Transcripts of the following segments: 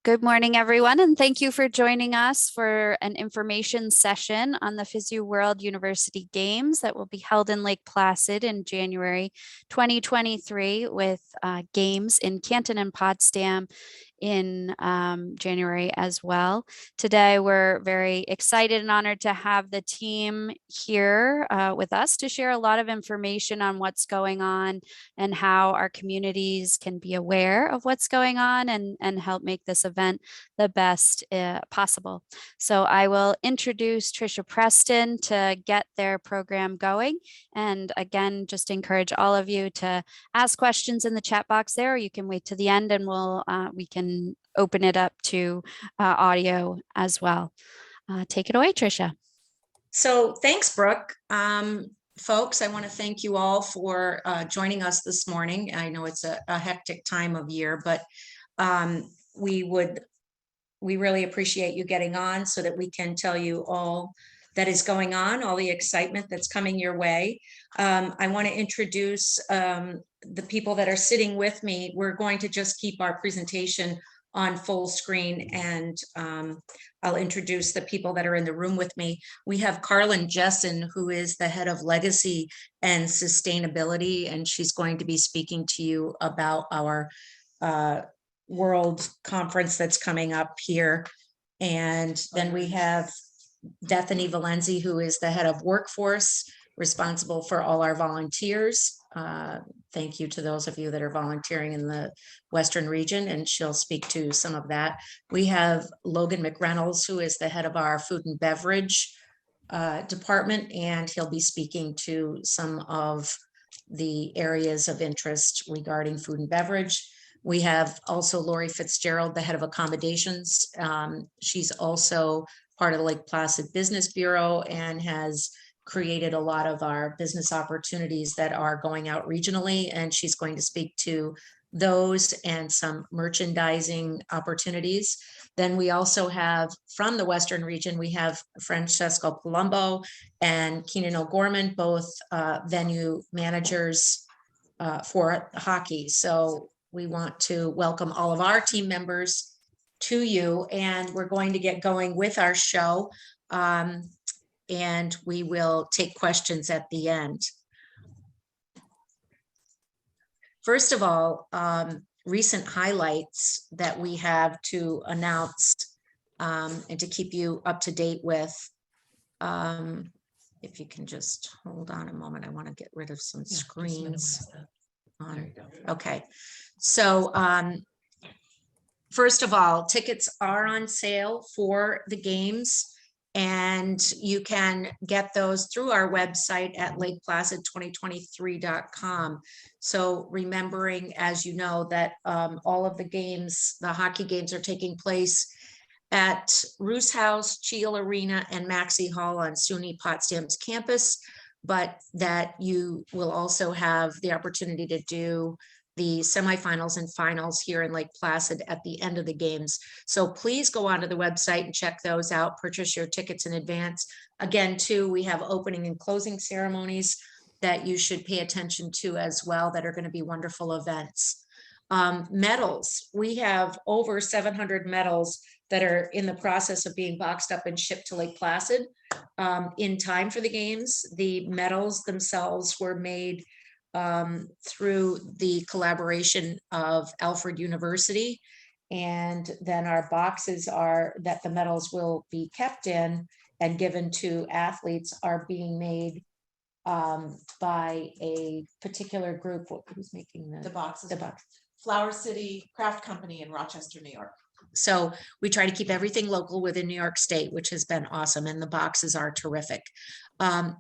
Good morning, everyone, and thank you for joining us for an information session on the FISU World University Games that will be held in Lake Placid in January 2023 with games in Canton and Potsdam in January as well. Today, we're very excited and honored to have the team here with us to share a lot of information on what's going on and how our communities can be aware of what's going on and help make this event the best possible. So I will introduce Tricia Preston to get their program going. And again, just encourage all of you to ask questions in the chat box there. Or you can wait to the end and we can open it up to audio as well. Take it away, Tricia. So thanks, Brooke. Folks, I want to thank you all for joining us this morning. I know it's a hectic time of year, but we really appreciate you getting on so that we can tell you all that is going on, all the excitement that's coming your way. I want to introduce the people that are sitting with me. We're going to just keep our presentation on full screen, and I'll introduce the people that are in the room with me. We have Carlin Jessen, who is the head of legacy and sustainability, and she's going to be speaking to you about our world conference that's coming up here. And then we have Bethany Valenzi, who is the head of workforce, responsible for all our volunteers. Thank you to those of you that are volunteering in the Western region, and she'll speak to some of that. We have Logan McReynolds, who is the head of our food and beverage department, and he'll be speaking to some of the areas of interest regarding food and beverage. We have also Lori Fitzgerald, the head of accommodations. She's also part of the Lake Placid Business Bureau and has created a lot of our business opportunities that are going out regionally, and she's going to speak to those and some merchandising opportunities. Then we also have, from the Western region, we have Francesco Palumbo and Keenan O'Gorman, both venue managers for hockey. So we want to welcome all of our team members to you, and we're going to get going with our show. And we will take questions at the end. First of all, recent highlights that we have to announce and to keep you up to date with. If you can just hold on a moment, I want to get rid of some screens. Okay, so first of all, tickets are on sale for the games, and you can get those through our website at lakeplacid2023.com. So remembering, as you know, that all of the games, the hockey games, are taking place at Roos House, Cheel Arena, and Maxey Hall on SUNY Potsdam's campus, but that you will also have the opportunity to do the semifinals and finals here in Lake Placid at the end of the games. So please go onto the website and check those out, purchase your tickets in advance. Again, too, we have opening and closing ceremonies that you should pay attention to as well, that are going to be wonderful events. Medals, we have over 700 medals that are in the process of being boxed up and shipped to Lake Placid in time for the games. The medals themselves were made through the collaboration of Alfred University, and then our boxes are that the medals will be kept in and given to athletes are being made by a particular group. Who's making the boxes? The box. Flower City Craft Company in Rochester, New York. So we try to keep everything local within New York State, which has been awesome, and the boxes are terrific.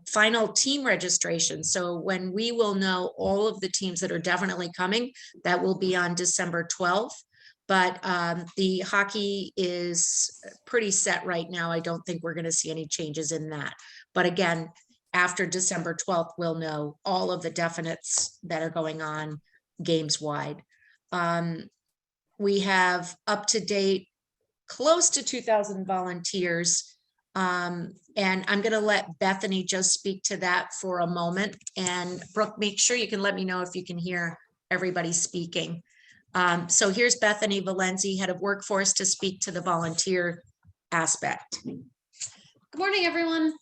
Final team registration. So when we will know all of the teams that are definitely coming, that will be on December 12th. But the hockey is pretty set right now. I don't think we're going to see any changes in that. But again, after December 12th, we'll know all of the definites that are going on games wide. We have up to date close to 2,000 volunteers. And I'm going to let Bethany just speak to that for a moment. And Brooke, make sure you can let me know if you can hear everybody speaking. So here's Bethany Valenzi, Head of Workforce, to speak to the volunteer aspect. Good morning, everyone.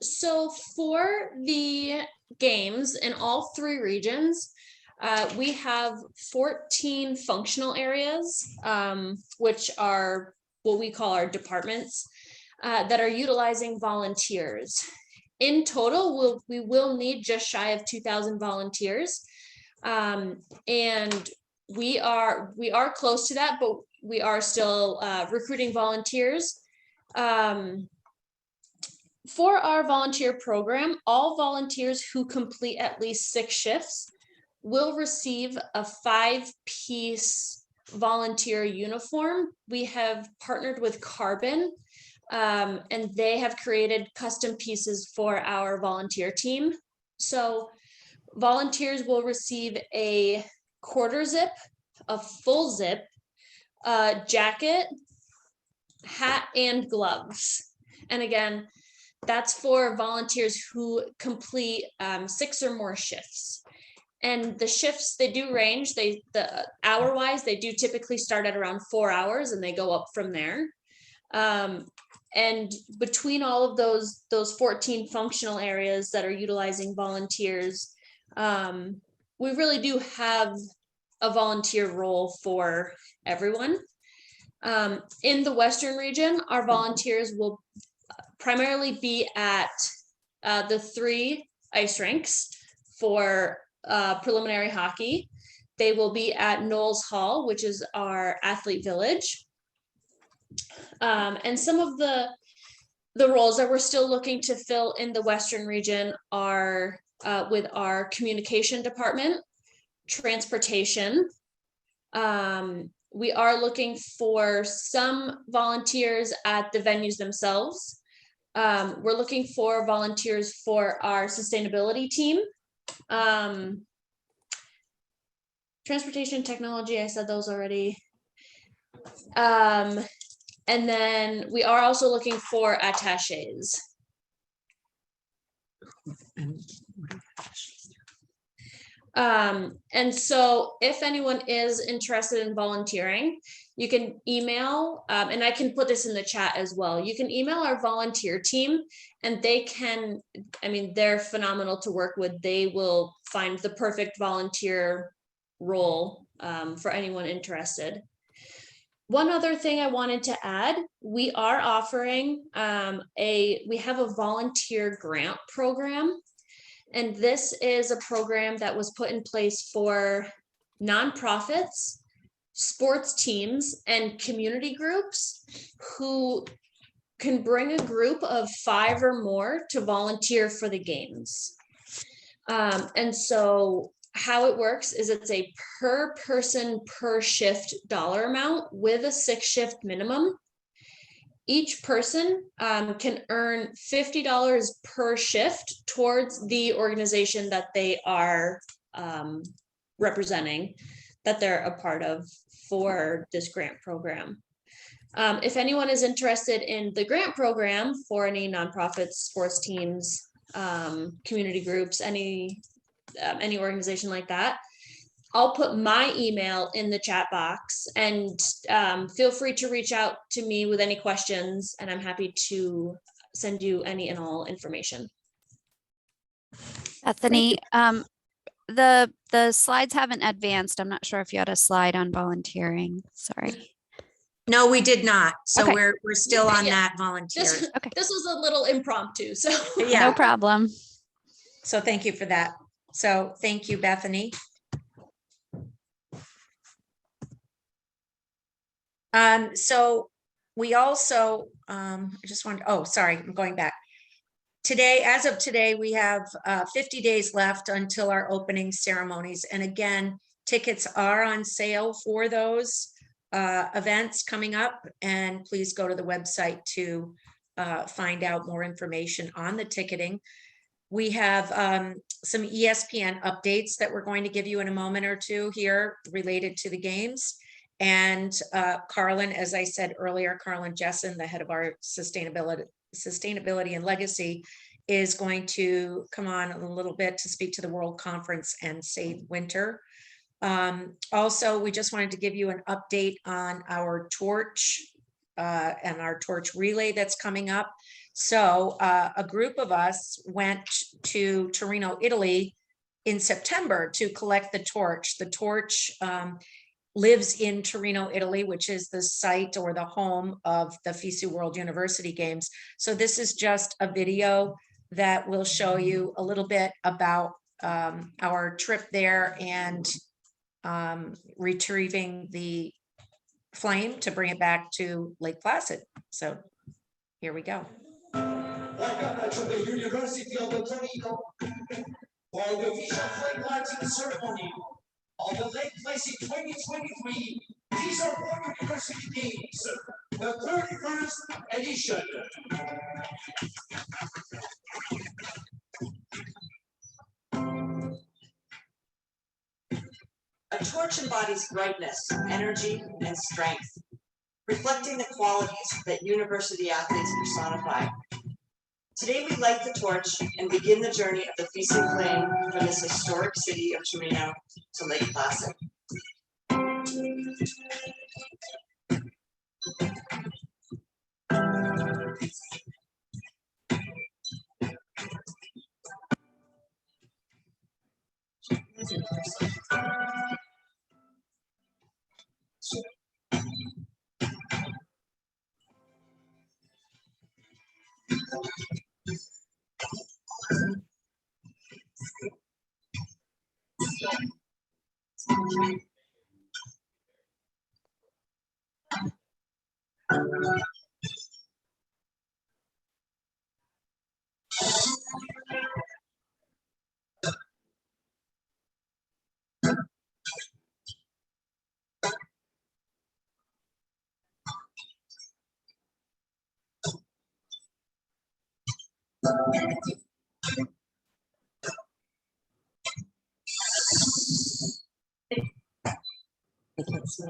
So for the games in all 3 regions, we have 14 functional areas, which are what we call our departments, that are utilizing volunteers. In total, we will need just shy of 2,000 volunteers. And we are close to that, but we are still recruiting volunteers. For our volunteer program, all volunteers who complete at least 6 shifts will receive a 5-piece volunteer uniform. We have partnered with Carbon, and they have created custom pieces for our volunteer team. So volunteers will receive a quarter zip, a full zip, jacket, hat, and gloves. And again, that's for volunteers who complete 6 or more shifts. And the shifts, they do range. The hour-wise, they do typically start at around 4 hours and they go up from there. And between all of those 14 functional areas that are utilizing volunteers, we really do have a volunteer role for everyone. In the Western region, our volunteers will primarily be at the 3 ice rinks for preliminary hockey. They will be at Knowles Hall, which is our athlete village. And some of the roles that we're still looking to fill in the Western region are with our communication department, transportation. We are looking for some volunteers at the venues themselves. We're looking for volunteers for our sustainability team. Transportation technology, I said those already. And then we are also looking for attachés. And so if anyone is interested in volunteering, you can email, and I can put this in the chat as well. You can email our volunteer team and they can, I mean, they're phenomenal to work with. They will find the perfect volunteer role for anyone interested. One other thing I wanted to add, we are offering we have a volunteer grant program. And this is a program that was put in place for nonprofits, sports teams, and community groups who can bring a group of 5 or more to volunteer for the games. And so how it works is it's a per person per shift dollar amount with a 6-shift minimum. Each person can earn $50 per shift towards the organization that they are representing, that they're a part of for this grant program. If anyone is interested in the grant program for any nonprofits, sports teams, community groups, any organization like that, I'll put my email in the chat box, and feel free to reach out to me with any questions, and I'm happy to send you any and all information. Bethany, the slides haven't advanced. I'm not sure if you had a slide on volunteering. Sorry. No, we did not. So Okay. we're still on that volunteer. Okay. This was a little impromptu, so. Yeah. No problem. So thank you for that. So thank you, Bethany. So we also, I just wanted, oh, sorry, I'm going back. Today, as of today, we have 50 days left until our opening ceremonies. And again, tickets are on sale for those events coming up. And please go to the website to find out more information on the ticketing. We have some ESPN updates that we're going to give you in a moment or two here related to the games. And Carlin, as I said earlier, Carlin Jessen, the head of our sustainability and legacy, is going to come on a little bit to speak to the World Conference and Save Winter. Also, we just wanted to give you an update on our torch and our torch relay that's coming up. So a group of us went to Torino, Italy in September to collect the torch. The torch lives in Torino, Italy, which is the site or the home of the FISU World University Games. So this is just a video that will show you a little bit about our trip there and retrieving the flame to bring it back to Lake Placid. So here we go. Welcome to the University of Torino for the official flag lighting ceremony of the Lake Placid 2023 FISU World University Games, the 31st edition. A torch embodies brightness, energy, and strength, reflecting the qualities that university athletes personify. Today we light the torch and begin the journey of the FISU flame from this historic city of Torino to Lake Placid.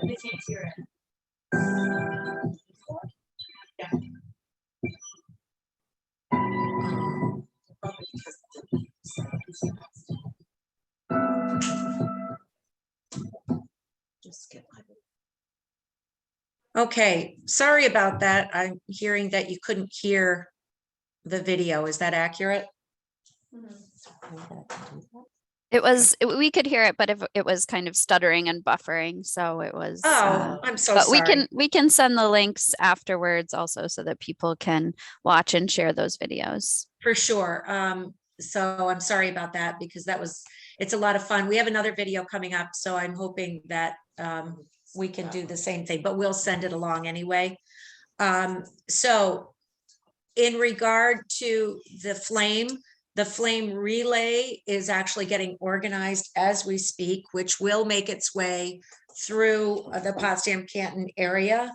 They can't hear it. Yeah. Just skip. Okay, sorry about that. I'm hearing that you couldn't hear the video. Is that accurate? We could hear it, but if it was kind of stuttering and buffering, so it was. Oh, I'm so But sorry. we can send the links afterwards also so that people can watch and share those videos. For sure. So I'm sorry about that because it's a lot of fun. We have another video coming up, so I'm hoping that we can do the same thing, but we'll send it along anyway. So in regard to the flame relay is actually getting organized as we speak, which will make its way through the Potsdam Canton area.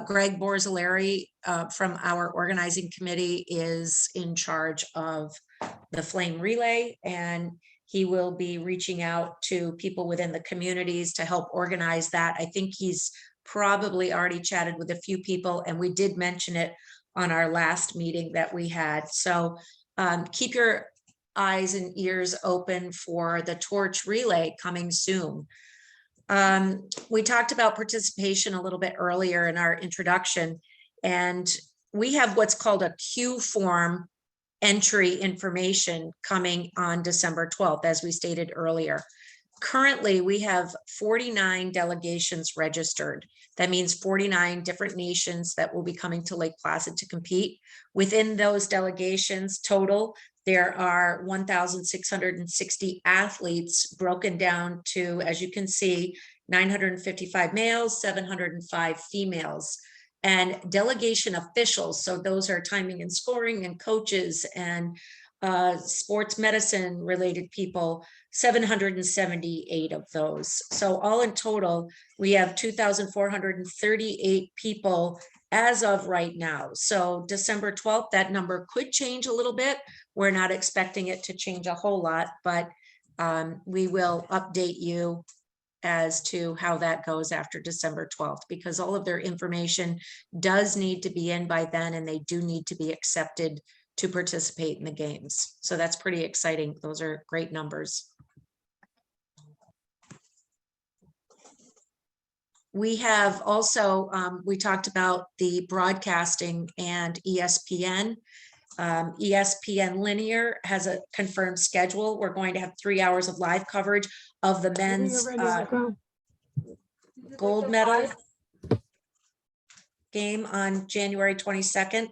Greg Borzilleri from our organizing committee is in charge of the flame relay, and he will be reaching out to people within the communities to help organize that. I think he's probably already chatted with a few people, and we did mention it on our last meeting that we had. So keep your eyes and ears open for the torch relay coming soon. We talked about participation a little bit earlier in our introduction, and we have what's called a Q form entry information coming on December 12th, as we stated earlier. Currently, we have 49 delegations registered. That means 49 different nations that will be coming to Lake Placid to compete. Within those delegations total, there are 1,660 athletes broken down to, as you can see, 955 males, 705 females. And delegation officials, so those are timing and scoring and coaches and sports medicine related people, 778 of those. So all in total, we have 2,438 people as of right now. So December 12th, that number could change a little bit. We're not expecting it to change a whole lot, but we will update you as to how that goes after December 12th, because all of their information does need to be in by then, and they do need to be accepted to participate in the games. So that's pretty exciting. Those are great numbers. We have also, we talked about the broadcasting and ESPN. ESPN Linear has a confirmed schedule. We're going to have 3 hours of live coverage of the men's gold medal game on January 22nd.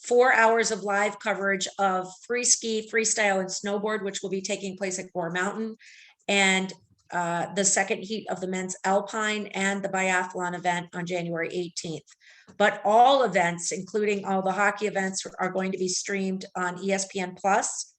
4 hours of live coverage of free ski, freestyle, and snowboard, which will be taking place at Gore Mountain. And the second heat of the men's alpine and the biathlon event on January 18th. But all events, including all the hockey events, are going to be streamed on ESPN Plus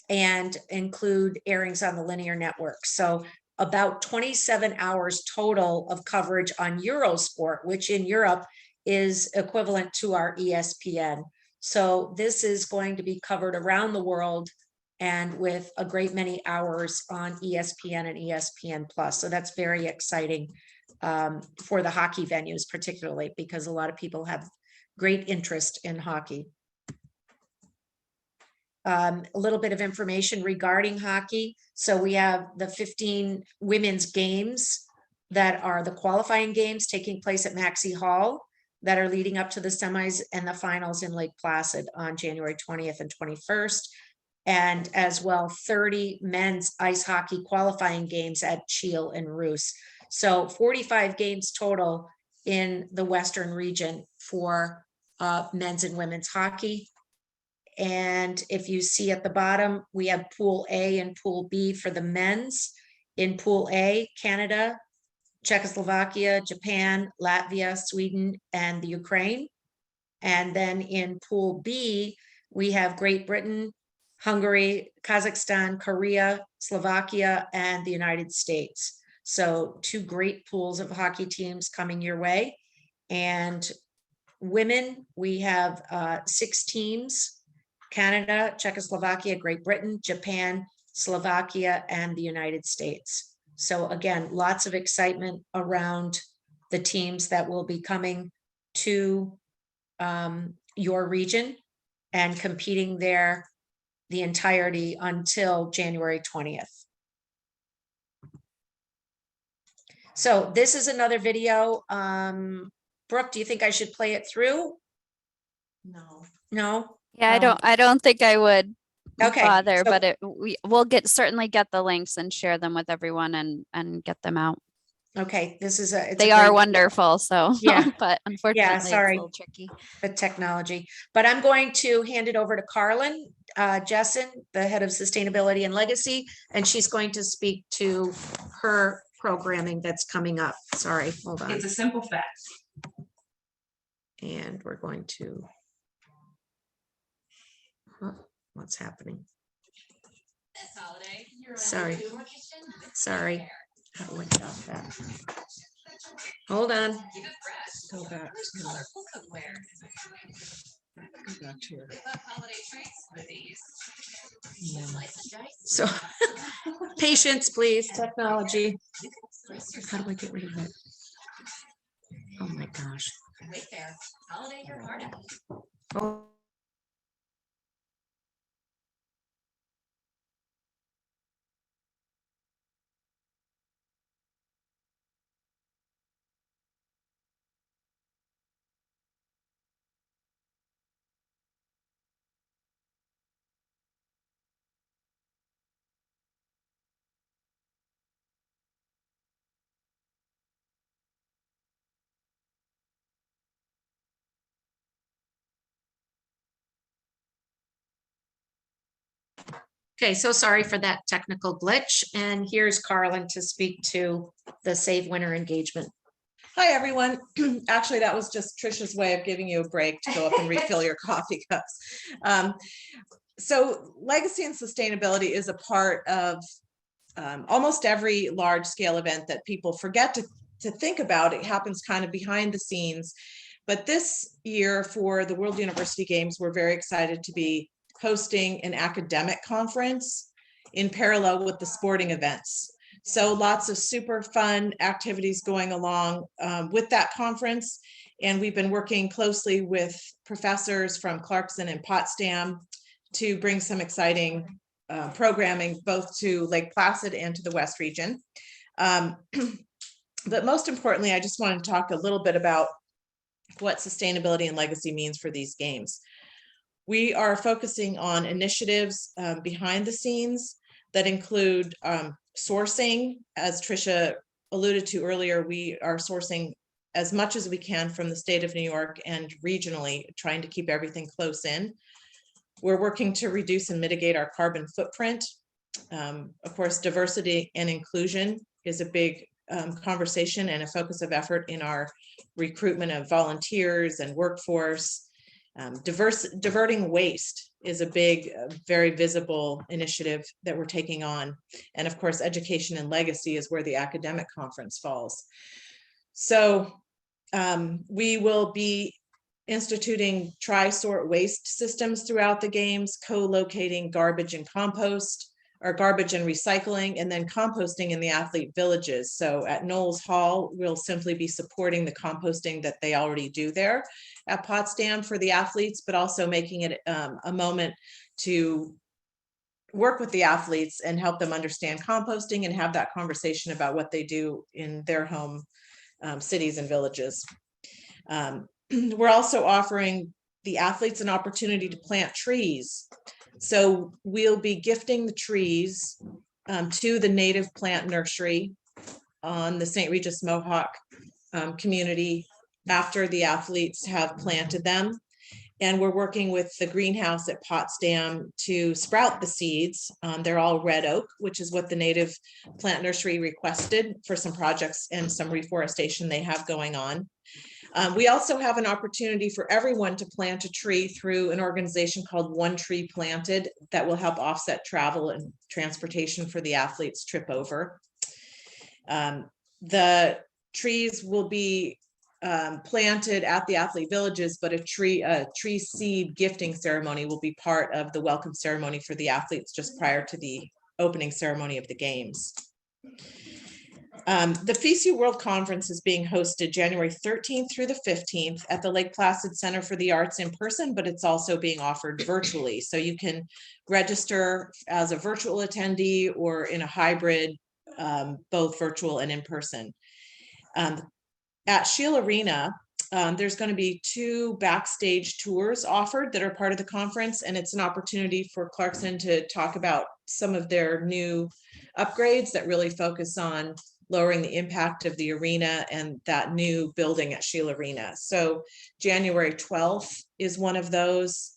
and include airings on the linear network. So about 27 hours total of coverage on Eurosport, which in Europe is equivalent to our ESPN. So this is going to be covered around the world and with a great many hours on ESPN and ESPN Plus. So that's very exciting for the hockey venues, particularly because a lot of people have great interest in hockey. A little bit of information regarding hockey. So we have the 15 women's games that are the qualifying games taking place at Maxey Hall that are leading up to the semis and the finals in Lake Placid on January 20th and 21st. And as well, 30 men's ice hockey qualifying games at Cheel and Roos. So 45 games total in the Western region for men's and women's hockey. And if you see at the bottom, we have Pool A and Pool B for the men's. In Pool A, Canada, Czechoslovakia, Japan, Latvia, Sweden, and the Ukraine. And then in Pool B, we have Great Britain, Hungary, Kazakhstan, Korea, Slovakia, and the United States. So 2 great pools of hockey teams coming your way. And women, we have 6 teams: Canada, Czechoslovakia, Great Britain, Japan, Slovakia, and the United States. So again, lots of excitement around the teams that will be coming to your region and competing there the entirety until January 20th. So this is another video. Brooke, do you think I should play it through? No. No? Yeah, I don't think I would Okay, bother, so- but we'll certainly get the links and share them with everyone and get them out. Okay, this is They are wonderful, so Yeah. but unfortunately it's a sorry. little tricky. the technology, but I'm going to hand it over to Carlin Jessen, the head of sustainability and legacy, and she's going to speak to her programming that's coming up. Sorry, hold on. It's a simple fact. And we're going to, what's happening? Sorry. Sorry. How do I stop that? Hold on. Go back to, go back to your- So, patience, please, technology. How do I get rid of it? Oh my gosh. Oh. Okay, so sorry for that technical glitch. And here's Carlin to speak to the Save Winter engagement. Hi, everyone. Actually, that was just Trisha's way of giving you a break to go up and refill your coffee cups. So legacy and sustainability is a part of almost every large scale event that people forget to think about. It happens kind of behind the scenes. But this year for the World University Games, we're very excited to be hosting an academic conference in parallel with the sporting events. So lots of super fun activities going along with that conference. And we've been working closely with professors from Clarkson and Potsdam to bring some exciting programming both to Lake Placid and to the West region. But most importantly, I just want to talk a little bit about what sustainability and legacy means for these games. We are focusing on initiatives behind the scenes that include sourcing. As Tricia alluded to earlier, we are sourcing as much as we can from the state of New York and regionally, trying to keep everything close in. We're working to reduce and mitigate our carbon footprint. Of course, diversity and inclusion is a big conversation and a focus of effort in our recruitment of volunteers and workforce. Diverting waste is a big, very visible initiative that we're taking on. And of course, education and legacy is where the academic conference falls. So we will be instituting tri-sort waste systems throughout the games, co-locating garbage and compost, or garbage and recycling, and then composting in the athlete villages. So at Knowles Hall, we'll simply be supporting the composting that they already do there at Potsdam for the athletes, but also making it a moment to work with the athletes and help them understand composting and have that conversation about what they do in their home cities and villages. We're also offering the athletes an opportunity to plant trees. So we'll be gifting the trees to the native plant nursery on the St. Regis Mohawk community after the athletes have planted them. And we're working with the greenhouse at Potsdam to sprout the seeds. They're all red oak, which is what the native plant nursery requested for some projects and some reforestation they have going on. We also have an opportunity for everyone to plant a tree through an organization called One Tree Planted that will help offset travel and transportation for the athletes' trip over. The trees will be planted at the athlete villages, but a tree seed gifting ceremony will be part of the welcome ceremony for the athletes just prior to the opening ceremony of the games. The FISU World Conference is being hosted January 13th through the 15th at the Lake Placid Center for the Arts in person, but it's also being offered virtually. So you can register as a virtual attendee or in a hybrid, both virtual and in person. At Shield Arena, there's going to be 2 backstage tours offered that are part of the conference, and it's an opportunity for Clarkson to talk about some of their new upgrades that really focus on lowering the impact of the arena and that new building at Shield Arena. So January 12th is one of those,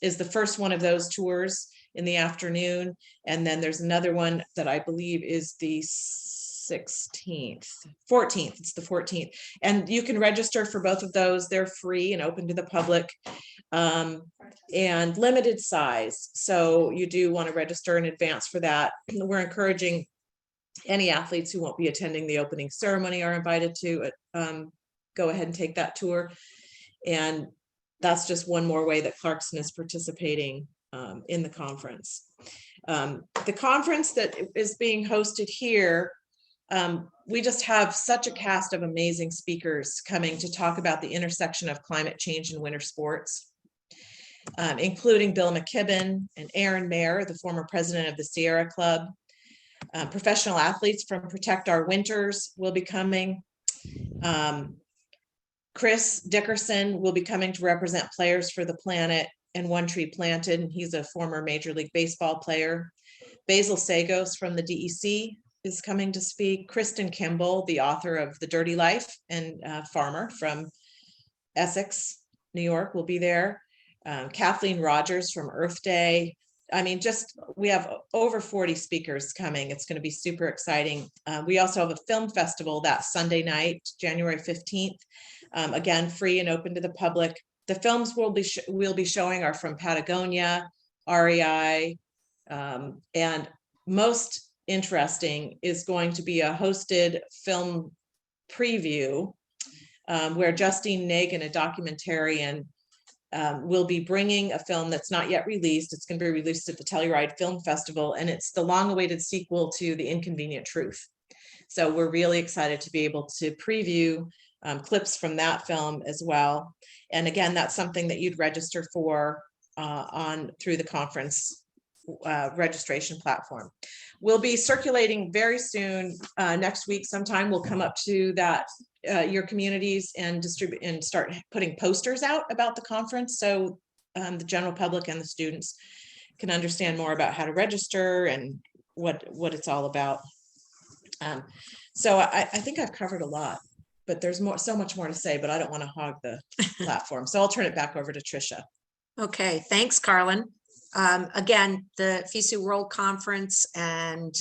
is the first one of those tours in the afternoon. And then there's another one that I believe is the 14th, it's the 14th. And you can register for both of those. They're free and open to the public and limited size. So you do want to register in advance for that. We're encouraging any athletes who won't be attending the opening ceremony are invited to go ahead and take that tour. And that's just one more way that Clarkson is participating in the conference. The conference that is being hosted here, we just have such a cast of amazing speakers coming to talk about the intersection of climate change and winter sports, including Bill McKibben and Aaron Mayer, the former president of the Sierra Club. Professional athletes from Protect Our Winters will be coming. Chris Dickerson will be coming to represent Players for the Planet and One Tree Planted, and he's a former Major League Baseball player. Basil Sagos from the DEC is coming to speak. Kristen Kimball, the author of The Dirty Life and farmer from Essex, New York, will be there. Kathleen Rogers from Earth Day. I mean, we have over 40 speakers coming. It's going to be super exciting. We also have a film festival that Sunday night, January 15th. Again, free and open to the public. The films we'll be showing are from Patagonia, REI, and most interesting is going to be a hosted film preview where Justine Nagin, a documentarian, will be bringing a film that's not yet released. It's going to be released at the Telluride Film Festival, and it's the long-awaited sequel to The Inconvenient Truth. So we're really excited to be able to preview clips from that film as well. And again, that's something that you'd register for through the conference registration platform. We'll be circulating very soon. Next week sometime we'll come up to that your communities and distribute and start putting posters out about the conference, so the general public and the students can understand more about how to register and what it's all about. So I think I've covered a lot, but there's so much more to say, but I don't want to hog the platform. So I'll turn it back over to Tricia. Okay, thanks, Carlin. Again, the FISU World Conference and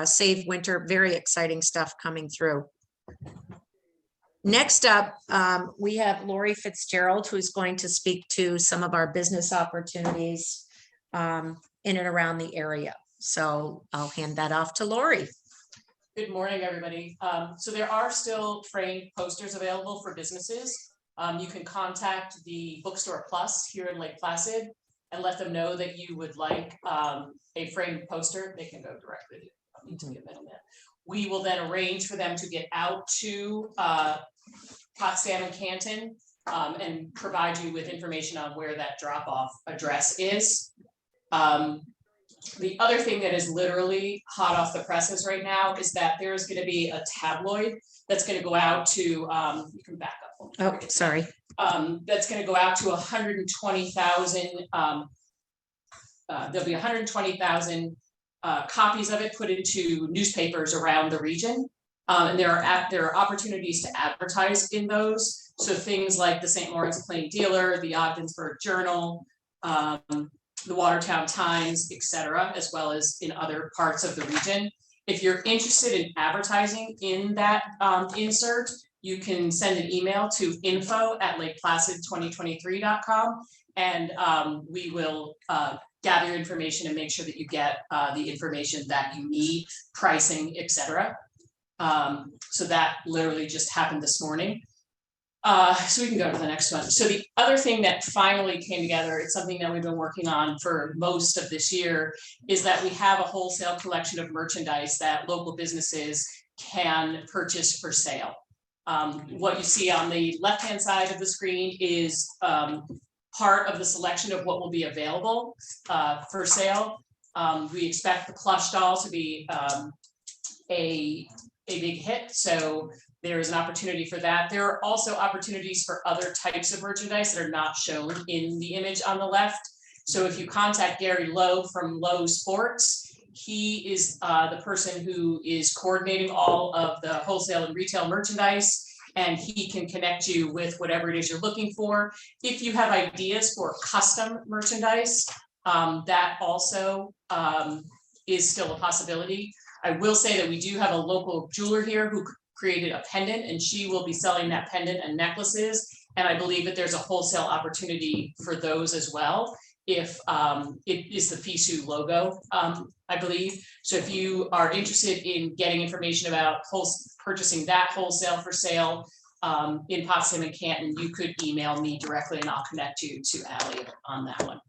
Save Winter, very exciting stuff coming through. Next up, we have Lori Fitzgerald, who's going to speak to some of our business opportunities in and around the area. So I'll hand that off to Lori. Good morning, everybody. So there are still framed posters available for businesses. You can contact the Bookstore Plus here in Lake Placid and let them know that you would like a framed poster. They can go directly to be a middleman. We will then arrange for them to get out to Potsdam and Canton and provide you with information on where that drop-off address is. The other thing that is literally hot off the presses right now is that there's going to be a tabloid that's going to go out to, you can back up. Oh, sorry. That's going to go out to 120,000. There'll be 120,000 copies of it put into newspapers around the region. And there are opportunities to advertise in those. So things like the St. Lawrence Plain Dealer, the Ogdensburg Journal, the Watertown Times, etc., as well as in other parts of the region. If you're interested in advertising in that insert, you can send an email to info@lakeplacid2023.com, and we will gather your information and make sure that you get the information that you need, pricing, etc. So that literally just happened this morning. So we can go to the next one. So the other thing that finally came together, it's something that we've been working on for most of this year, is that we have a wholesale collection of merchandise that local businesses can purchase for sale. What you see on the left-hand side of the screen is part of the selection of what will be available for sale. We expect the plush doll to be a big hit, so there is an opportunity for that. There are also opportunities for other types of merchandise that are not shown in the image on the left. So if you contact Gary Lowe from Lowe Sports, he is the person who is coordinating all of the wholesale and retail merchandise, and he can connect you with whatever it is you're looking for. If you have ideas for custom merchandise, that also is still a possibility. I will say that we do have a local jeweler here who created a pendant, and she will be selling that pendant and necklaces. And I believe that there's a wholesale opportunity for those as well, if it is the FISU logo, I believe. So if you are interested in getting information about purchasing that wholesale for sale in Potsdam and Canton, you could email me directly and I'll connect you to Allie on that one.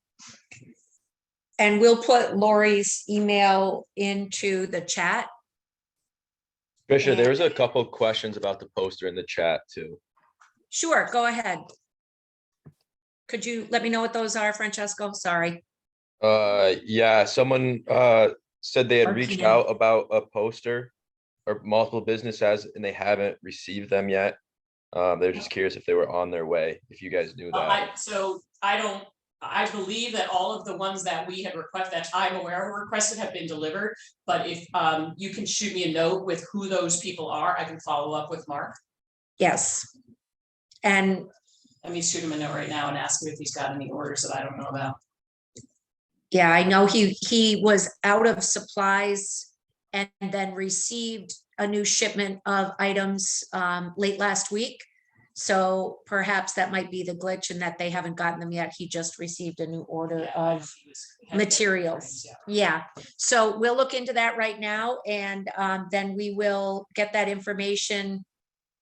And we'll put Lori's email into the chat. Tricia, there's a couple questions about the poster in the chat too. Sure, go ahead. Could you let me know what those are, Francesco? Sorry. Yeah, someone said they had reached Martina. out about a poster or multiple businesses and they haven't received them yet. They're just curious if they were on their way, if you guys knew that. I believe that all of the ones that we had requested, that I'm aware of requested, have been delivered. But if you can shoot me a note with who those people are, I can follow up with Mark. Yes. And let me shoot him a note right now and ask him if he's got any orders that I don't know about. yeah, I know he was out of supplies and then received a new shipment of items late last week. So perhaps that might be the glitch in that they haven't gotten them yet. He just received a new order of materials. Yeah, so we'll look into that right now, and then we will get that information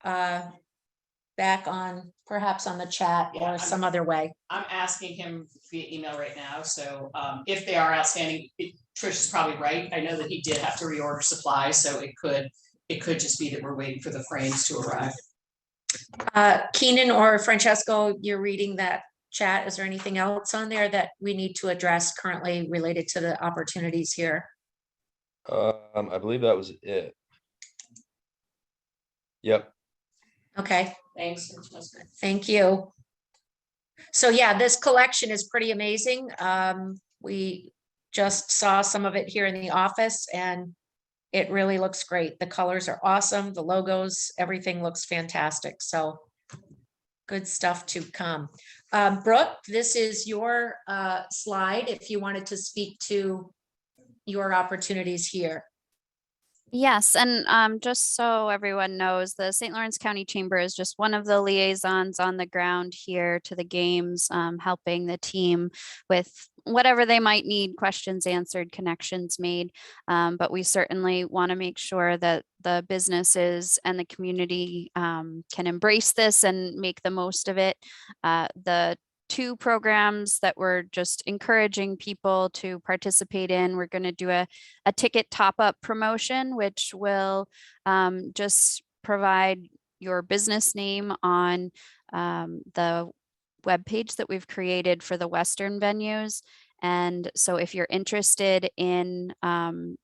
back on, perhaps on the chat or some other way. I'm asking him via email right now. So if they are outstanding, Trish is probably right. I know that he did have to reorder supplies, so it could just be that we're waiting for the frames to arrive. Keenan or Francesco, you're reading that chat, is there anything else on there that we need to address currently related to the opportunities here? I believe that was it. Yep. Okay, Thanks. thank you. So yeah, this collection is pretty amazing. We just saw some of it here in the office and it really looks great. The colors are awesome, the logos, everything looks fantastic. So good stuff to come. Brooke, this is your slide if you wanted to speak to your opportunities here. Yes, and just so everyone knows, the St. Lawrence County Chamber is just one of the liaisons on the ground here to the games, helping the team with whatever they might need, questions answered, connections made. But we certainly want to make sure that the businesses and the community can embrace this and make the most of it. The two programs that we're just encouraging people to participate in. We're going to do a ticket top-up promotion, which will just provide your business name on the webpage that we've created for the Western venues. And so if you're interested in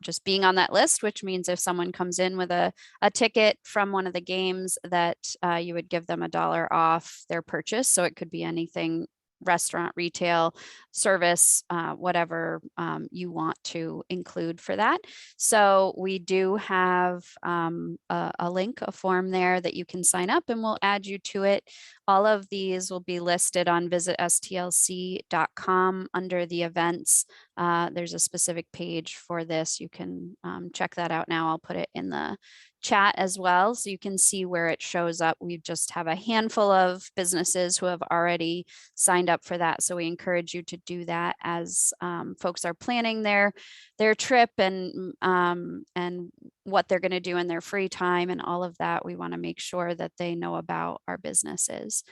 just being on that list, which means if someone comes in with a ticket from one of the games, that you would give them $1 off their purchase. So it could be anything, restaurant, retail, service, whatever you want to include for that. So we do have a link, a form there that you can sign up, and we'll add you to it. All of these will be listed on visitstlc.com under the events. There's a specific page for this. You can check that out now. I'll put it in the chat as well, so you can see where it shows up. We just have a handful of businesses who have already signed up for that. So we encourage you to do that as folks are planning their trip and what they're going to do in their free time and all of that. We want to make sure that they know about our businesses.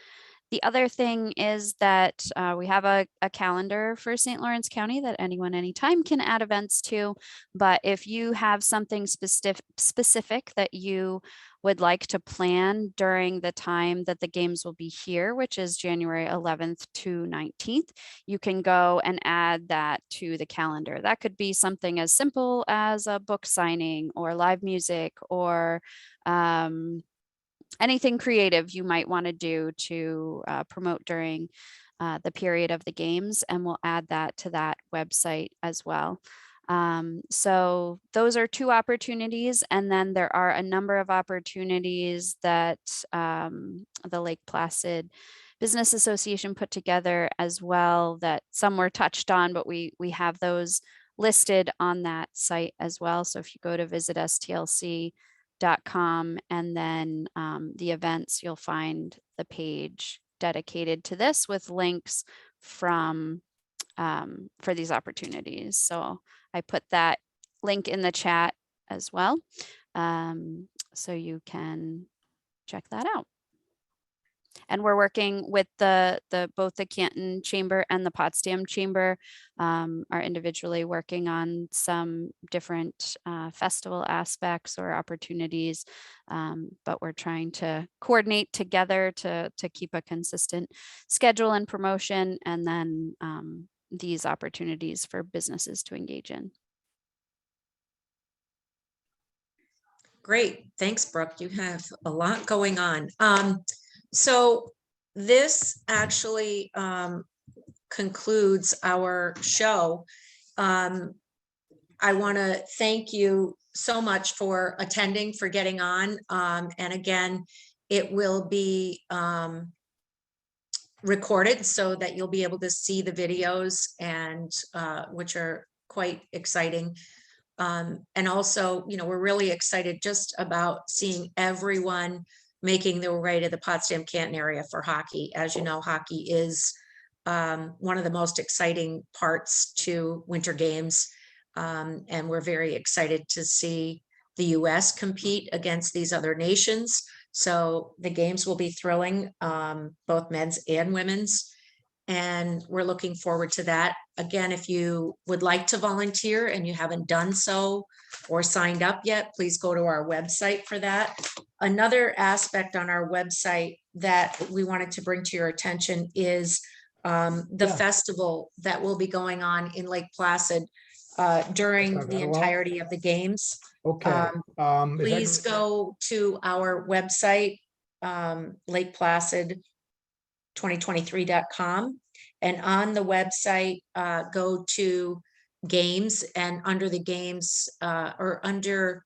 The other thing is that we have a calendar for St. Lawrence County that anyone anytime can add events to. But if you have something specific that you would like to plan during the time that the games will be here, which is January 11th to 19th, you can go and add that to the calendar. That could be something as simple as a book signing or live music or anything creative you might want to do to promote during the period of the games, and we'll add that to that website as well. So those are two opportunities, and then there are a number of opportunities that the Lake Placid Business Association put together as well, that some were touched on, but we have those listed on that site as well. So if you go to visitstlc.com and then the events, you'll find the page dedicated to this with links from for these opportunities. So I put that link in the chat as well, so you can check that out. And we're working with both the Canton Chamber and the Potsdam Chamber, are individually working on some different festival aspects or opportunities, but we're trying to coordinate together to keep a consistent schedule and promotion, and then these opportunities for businesses to engage in. Great, thanks, Brooke. You have a lot going on. So this actually concludes our show. I want to thank you so much for attending, for getting on. And again, it will be recorded so that you'll be able to see the videos, and which are quite exciting. And also, you know, we're really excited just about seeing everyone making their way to the Potsdam Canton area for hockey. As you know, hockey is one of the most exciting parts to Winter Games. And we're very excited to see the US compete against these other nations. So the games will be thrilling, both men's and women's. And we're looking forward to that. Again, if you would like to volunteer and you haven't done so or signed up yet, please go to our website for that. Another aspect on our website that we wanted to bring to your attention is the Yeah. festival that will be going on in Lake Placid during Talk the about it well. entirety of the games. Okay. Is Please that- go to our website, Lake Placid 2023.com. And on the website, go to games, and under the games, or under,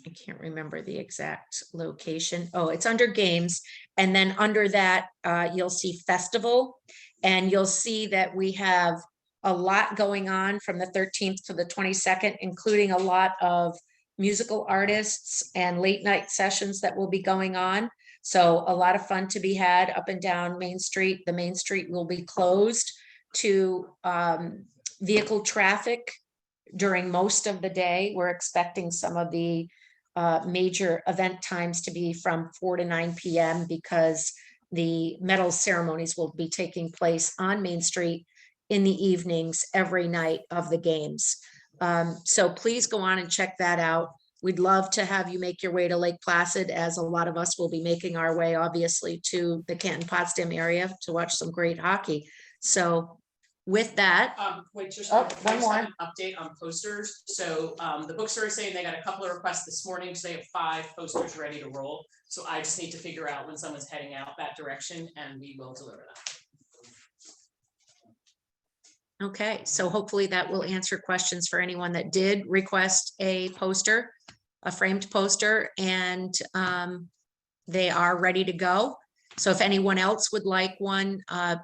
I can't remember the exact location. Oh, it's under games. And then under that, you'll see festival, and you'll see that we have a lot going on from the 13th to the 22nd, including a lot of musical artists and late night sessions that will be going on. So a lot of fun to be had up and down Main Street. The Main Street will be closed to vehicle traffic during most of the day. We're expecting some of the major event times to be from 4 to 9 p.m. because the medal ceremonies will be taking place on Main Street in the evenings every night of the games. So please go on and check that out. We'd love to have you make your way to Lake Placid, as a lot of us will be making our way, obviously, to the Canton Potsdam area to watch some great hockey. So with that, Wait, just Oh, I one just have more. an update on posters. So the bookstore is saying they got a couple of requests this morning, so they have 5 posters ready to roll. So I just need to figure out when someone's heading out that direction, and we will deliver that. okay, so hopefully that will answer questions for anyone that did request a poster, a framed poster, and they are ready to go. So if anyone else would like one,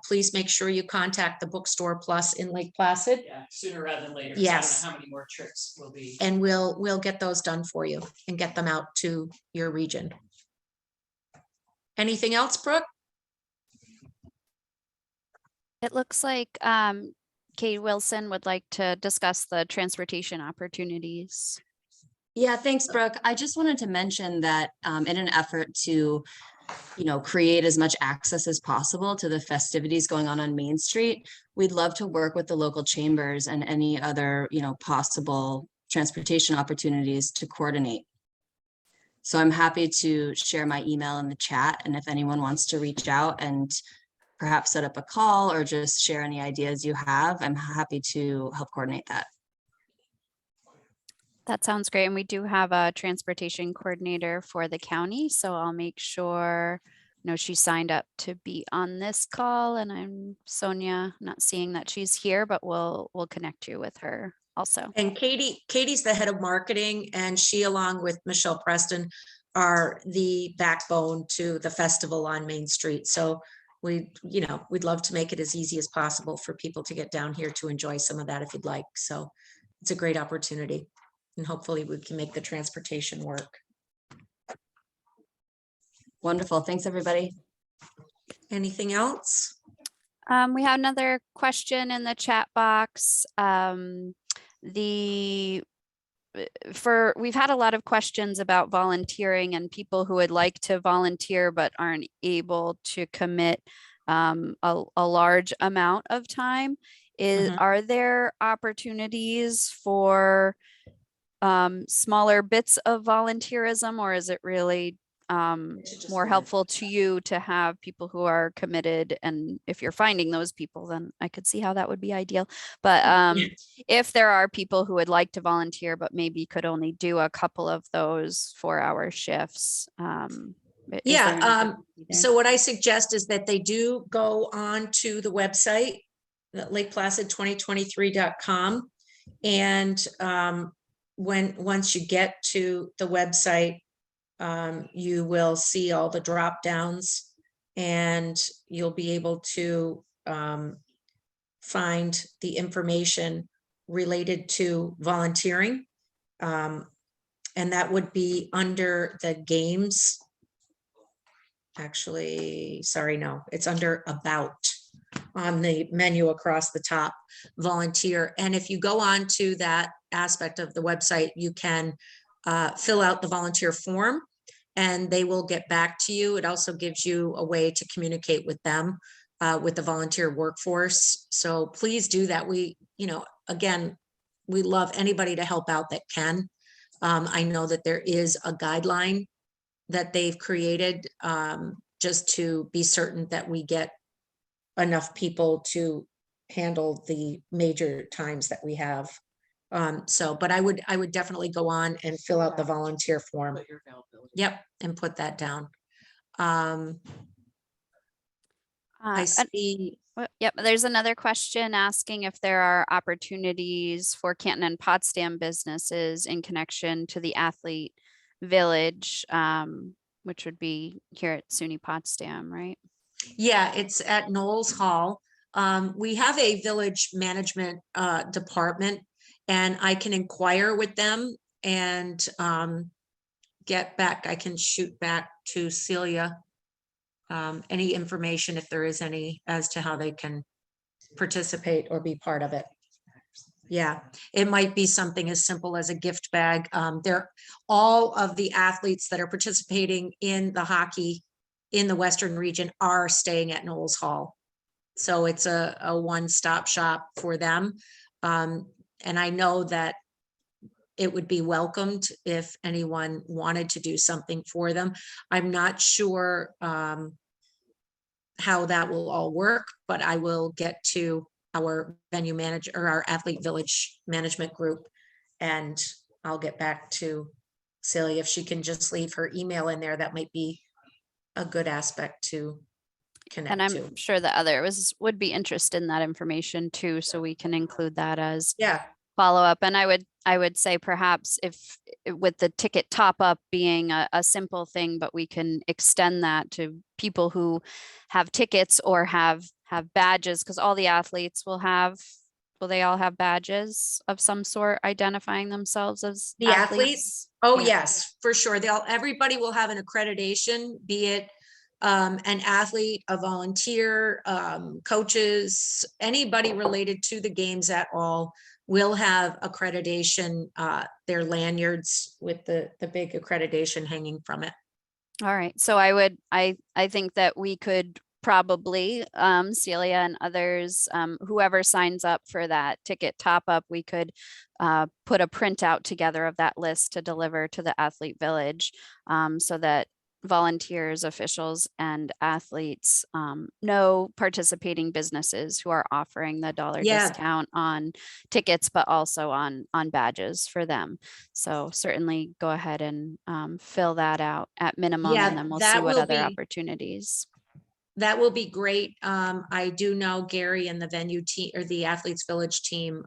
please make sure you contact the Bookstore Plus in Lake Placid, Yeah, sooner rather than later. 'Cause Yes. I don't know how many more trips will be. and we'll get those done for you and get them out to your region. Anything else, Brooke? It looks like Kate Wilson would like to discuss the transportation opportunities. Yeah, thanks, Brooke. I just wanted to mention that in an effort to, create as much access as possible to the festivities going on Main Street, we'd love to work with the local chambers and any other, possible transportation opportunities to coordinate. So I'm happy to share my email in the chat, and if anyone wants to reach out and perhaps set up a call or just share any ideas you have, I'm happy to help coordinate that. That sounds great. And we do have a transportation coordinator for the county. So I'll make sure, she signed up to be on this call, and I'm Sonia, not seeing that she's here, but we'll connect you with her also. And Katie's the head of marketing, and she, along with Michelle Preston, are the backbone to the festival on Main Street. So we'd love to make it as easy as possible for people to get down here to enjoy some of that if you'd like. So it's a great opportunity, and hopefully we can make the transportation work. Wonderful. Thanks, everybody. Anything else? We have another question in the chat box. We've had a lot of questions about volunteering and people who would like to volunteer but aren't able to commit a large amount of time. Are there opportunities for smaller bits of volunteerism, or is it really more helpful to you to have people who are committed? And if you're finding those people, then I could see how that would be ideal. But if there are people who would like to volunteer, but maybe could only do a couple of those 4-hour shifts. So what I suggest is that they do go on to the website, lakeplacid2023.com. And once you get to the website, you will see all the drop downs, and you'll be able to find the information related to volunteering. And that would be under the games. Actually, sorry, no, it's under About on the menu across the top, volunteer. And if you go on to that aspect of the website, you can fill out the volunteer form, and they will get back to you. It also gives you a way to communicate with them, with the volunteer workforce. So please do that. Again, we love anybody to help out that can. I know that there is a guideline that they've created just to be certain that we get enough people to handle the major times that we have. So, but I would definitely go on and fill out the volunteer form. Put your availability. Yep, and put that down. I And- see, Yep, there's another question asking if there are opportunities for Canton and Potsdam businesses in connection to the athlete village, which would be here at SUNY Potsdam, right? yeah, it's at Knowles Hall. We have a village management department, and I can inquire with them and get back. I can shoot back to Celia any information, if there is any, as to how they can participate or be part of it. Yeah, it might be something as simple as a gift bag. All of the athletes that are participating in the hockey in the Western region are staying at Knowles Hall. So it's a one-stop shop for them. And I know that it would be welcomed if anyone wanted to do something for them. I'm not sure how that will all work, but I will get to our venue manager or our athlete village management group, and I'll get back to Celia if she can just leave her email in there. That might be a good aspect to And connect I'm to. sure the others would be interested in that information too, so we can include that as Yeah, follow up. And I would say perhaps if with the ticket top up being a simple thing, but we can extend that to people who have tickets or have badges, because all the athletes will they all have badges of some sort identifying themselves as the athletes. Oh, Yeah. yes, for sure. Everybody will have an accreditation, be it an athlete, a volunteer, coaches, anybody related to the games at all will have accreditation, their lanyards with the big accreditation hanging from it. All right, so I think that we could probably, Celia and others, whoever signs up for that ticket top up, we could put a printout together of that list to deliver to the athlete village, so that volunteers, officials, and athletes know participating businesses who are offering the dollar Yeah. discount on tickets, but also on badges for them. So certainly go ahead and fill that out at minimum, Yeah, and then we'll that see what will other be- opportunities. That will be great. I do know Gary and the venue team or the athletes village team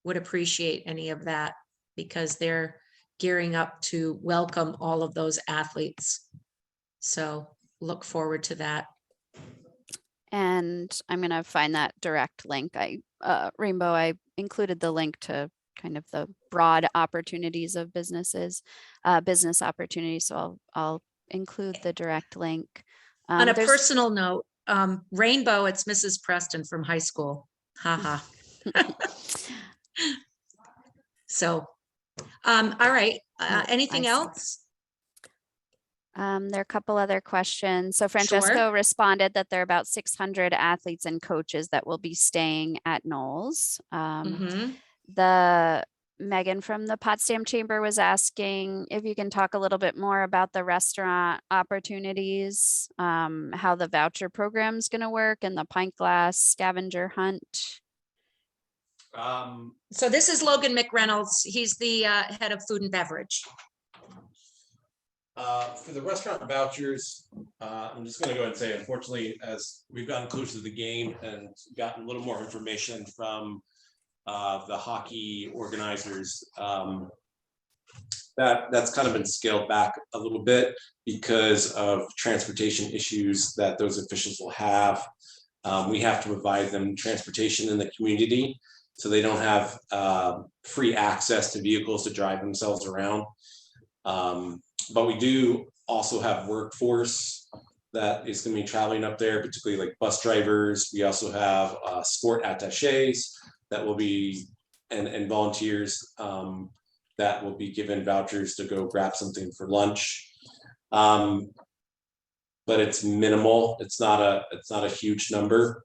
would appreciate any of that, because they're gearing up to welcome all of those athletes. So look forward to that. And I'm gonna find that direct link. Rainbow, I included the link to kind of the broad opportunities of businesses, business opportunities. So I'll include the direct link. On a There's- personal note, Rainbow, it's Mrs. Preston from high school. Haha. So, all right. Oh, Anything I see. else? There are a couple other questions. So Francesco responded that there are about 600 athletes and coaches that will be staying at Knowles. Mhm. The Megan from the Potsdam Chamber was asking if you can talk a little bit more about the restaurant opportunities, how the voucher program is going to work, and the pint glass scavenger hunt. So this is Logan McReynolds. He's the head of food and beverage. For the restaurant vouchers, I'm just gonna go ahead and say, unfortunately, as we've gotten closer to the game and gotten a little more information from the hockey organizers, that's kind of been scaled back a little bit because of transportation issues that those officials will have. We have to provide them transportation in the community, so they don't have free access to vehicles to drive themselves around. But we do also have workforce that is going to be traveling up there, particularly like bus drivers. We also have sport attaches that will be, and volunteers that will be given vouchers to go grab something for lunch. But it's minimal. It's not a huge number,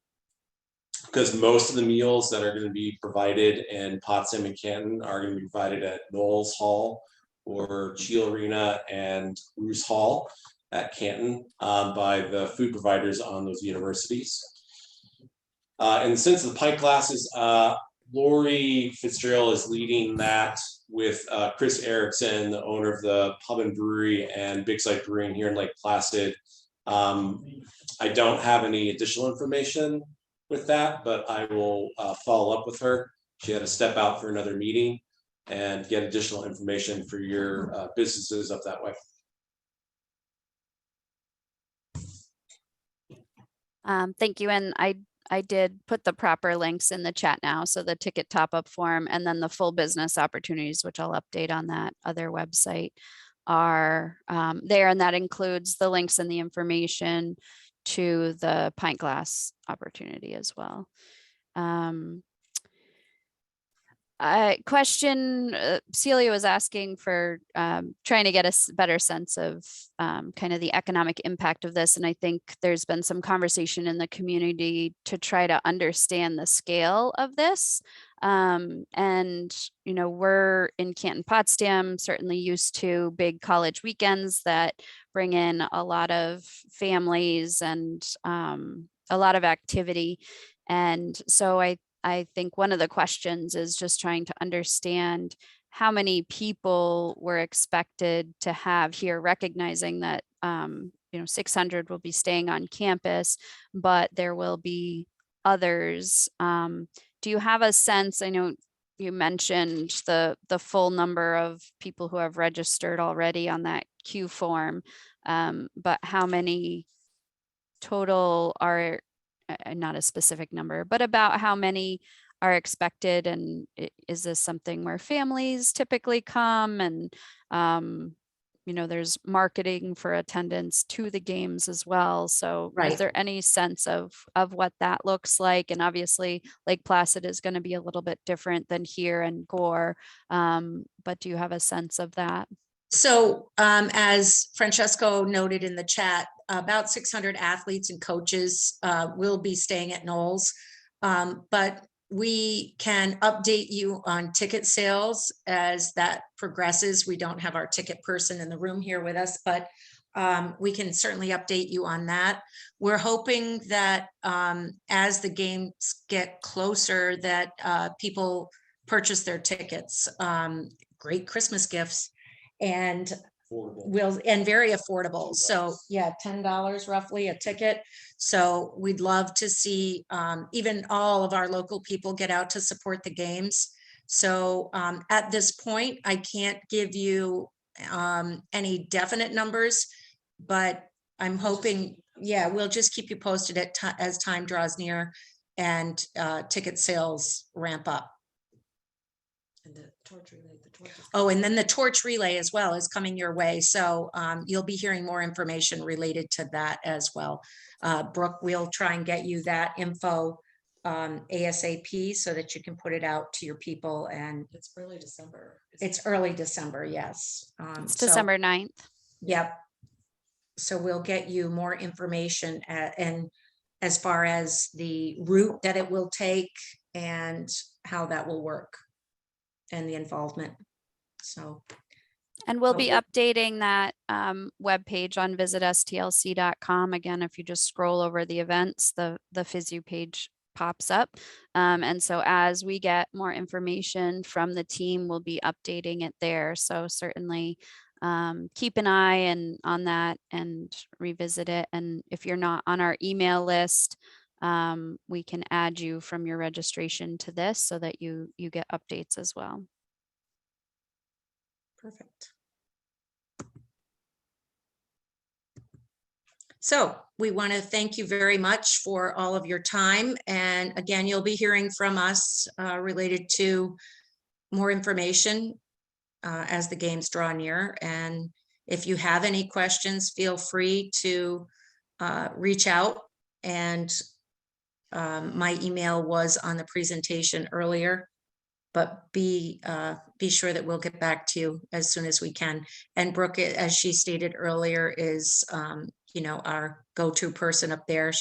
because most of the meals that are going to be provided in Potsdam and Canton are going to be provided at Knowles Hall or Cheel Arena and Roos Hall at Canton by the food providers on those universities. And since the pint classes, Lori Fitzgerald is leading that with Chris Erickson, the owner of the Pub and Brewery and Big Site Brewing here in Lake Placid. I don't have any additional information with that, but I will follow up with her. She had to step out for another meeting and get additional information for your businesses up that way. Thank you. And I did put the proper links in the chat now. So the ticket top up form and then the full business opportunities, which I'll update on that other website, are there. And that includes the links and the information to the pint glass opportunity as well. Question, Celia was asking for trying to get a better sense of kind of the economic impact of this. And I think there's been some conversation in the community to try to understand the scale of this. And, you know, we're in Canton Potsdam, certainly used to big college weekends that bring in a lot of families and a lot of activity. And so I think one of the questions is just trying to understand how many people we're expected to have here, recognizing that, 600 will be staying on campus, but there will be others. Do you have a sense? I know you mentioned the full number of people who have registered already on that Q form, but how many total are, not a specific number, but about how many are expected? And is this something where families typically come? And, there's marketing for attendance to the games as well. So Right. is there any sense of what that looks like? And obviously Lake Placid is going to be a little bit different than here and Gore. But do you have a sense of that? So as Francesco noted in the chat, about 600 athletes and coaches will be staying at Knowles. But we can update you on ticket sales as that progresses. We don't have our ticket person in the room here with us, but we can certainly update you on that. We're hoping that as the games get closer, that people purchase their tickets. Great Christmas gifts. And very affordable. So yeah, $10 roughly a ticket. So we'd love to see even all of our local people get out to support the games. So at this point, I can't give you any definite numbers, but I'm hoping, yeah, we'll just keep you posted as time draws near and ticket sales ramp up. And the torch relay, and then the torch relay as well is coming your way. So you'll be hearing more information related to that as well. Brooke, we'll try and get you that info ASAP so that you can put it out to your people. And It's early December. It's early December, yes. It's December 9th. Yep. So we'll get you more information and as far as the route that it will take and how that will work and the involvement. So, and we'll be updating that webpage on visitstlc.com. Again, if you just scroll over the events, the FISU page pops up. And so as we get more information from the team, we'll be updating it there. So certainly keep an eye on that and revisit it. And if you're not on our email list, we can add you from your registration to this so that you get updates as well. Perfect. So we want to thank you very much for all of your time. And again, you'll be hearing from us related to more information as the games draw near. And if you have any questions, feel free to reach out. And my email was on the presentation earlier, but be sure that we'll get back to you as soon as we can. And Brooke, as she stated earlier, is our go-to person up there.